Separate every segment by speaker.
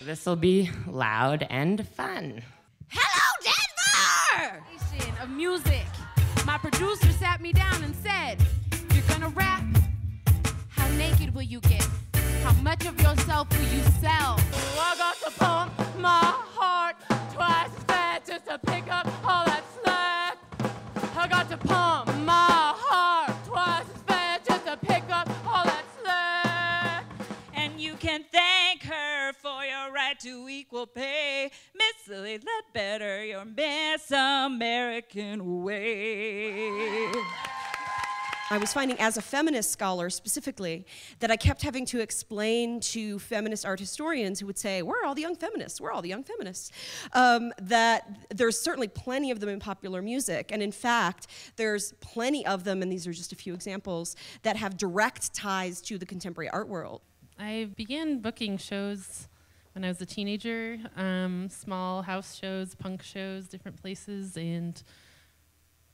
Speaker 1: This'll be loud and fun.
Speaker 2: Hello, Denver! Of music. My producer sat me down and said, "You're gonna rap? How naked will you get? How much of yourself will you sell?" Oh, I got to pump my heart twice as fast just to pick up all that slack. I got to pump my heart twice as fast just to pick up all that slack.
Speaker 3: And you can thank her for your right to equal pay. Miss Lily Ledbetter, your Miss American way.
Speaker 4: I was finding, as a feminist scholar specifically, that I kept having to explain to feminist art historians who would say, "We're all the young feminists, we're all the young feminists," that there's certainly plenty of them in popular music. And in fact, there's plenty of them, and these are just a few examples, that have direct ties to the contemporary art world.
Speaker 5: I began booking shows when I was a teenager, small house shows, punk shows, different places, and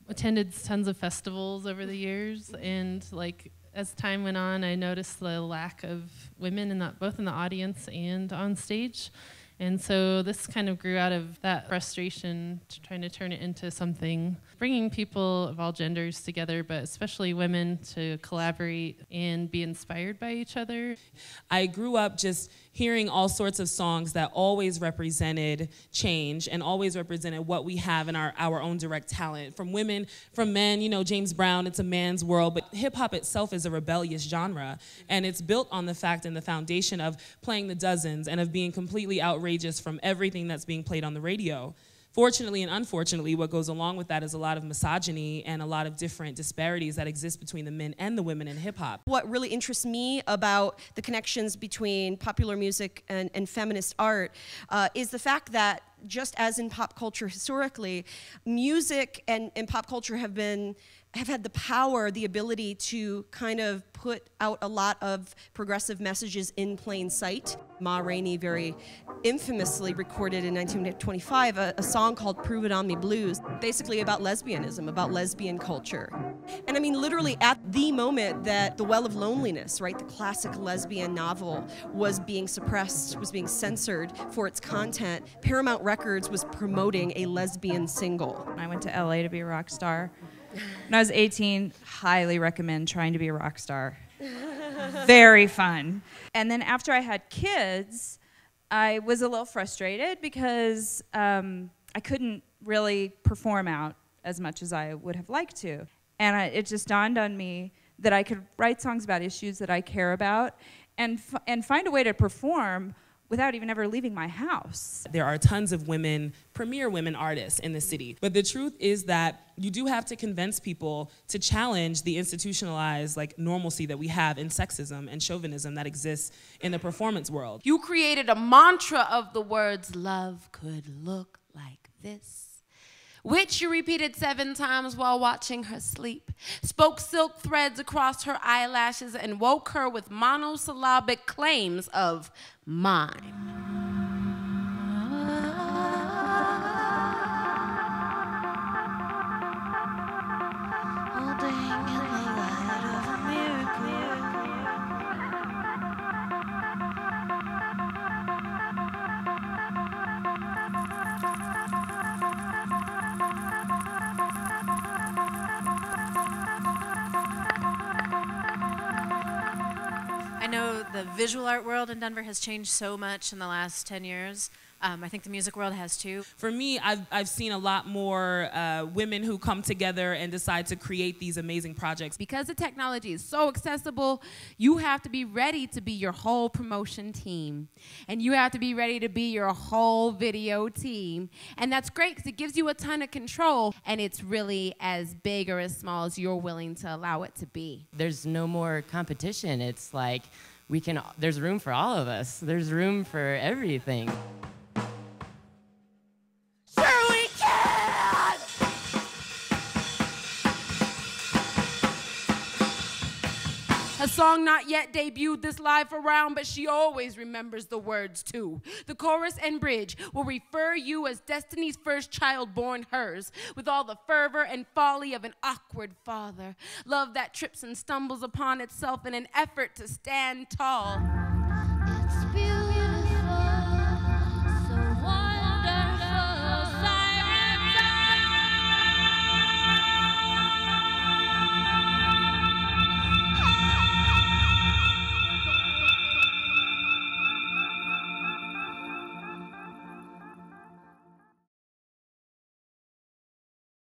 Speaker 5: attended tons of festivals over the years. And like as time went on, I noticed the lack of women in that, both in the audience and on stage. And so this kind of grew out of that frustration, to trying to turn it into something, bringing people of all genders together, but especially women, to collaborate and be inspired by each other.
Speaker 6: I grew up just hearing all sorts of songs that always represented change and always represented what we have in our own direct talent. From women, from men, you know, James Brown, it's a man's world, but hip hop itself is a rebellious genre, and it's built on the fact and the foundation of playing the dozens and of being completely outrageous from everything that's being played on the radio. Fortunately and unfortunately, what goes along with that is a lot of misogyny and a lot of different disparities that exist between the men and the women in hip-hop.
Speaker 4: What really interests me about the connections between popular music and feminist art is the fact that, just as in pop culture historically, music and pop culture have had the power, the ability to kind of put out a lot of progressive messages in plain sight. Ma Rainey very infamously recorded in 1925 a song called Prove It On Me Blues, basically about lesbianism, about lesbian culture. And I mean, literally at the moment that The Well of Loneliness, right, the classic lesbian novel, was being suppressed, was being censored for its content, Paramount Records was promoting a lesbian single.
Speaker 3: I went to LA to be a rock star. When I was 18, highly recommend trying to be a rock star. Very fun. And then after I had kids, I was a little frustrated because I couldn't really perform out as much as I would have liked to. And it just dawned on me that I could write songs about issues that I care about and find a way to perform without even ever leaving my house.
Speaker 6: There are tons of women, premier women artists in the city. But the truth is that you do have to convince people to challenge the institutionalized normalcy that we have in sexism and chauvinism that exists in the performance world.
Speaker 2: You created a mantra of the words, "Love could look like this," which you repeated 7 times while watching her sleep, spoke silk threads across her eyelashes, and woke her with monosyllabic claims of mine.
Speaker 7: I know the visual art world in Denver has changed so much in the last 10 years. I think the music world has too.
Speaker 6: For me, I've seen a lot more women who come together and decide to create these amazing projects.
Speaker 2: Because the technology is so accessible, you have to be ready to be your whole promotion team. And you have to be ready to be your whole video team. And that's great because it gives you a ton of control, and it's really as big or as small as you're willing to allow it to be.
Speaker 1: There's no more competition. It's like there's room for all of us. There's room for everything.
Speaker 2: Sure we can! A song not yet debuted this live around, but she always remembers the words too. The chorus and bridge will refer you as Destiny's first child born hers, with all the fervor and folly of an awkward father. Love that trips and stumbles upon itself in an effort to stand tall.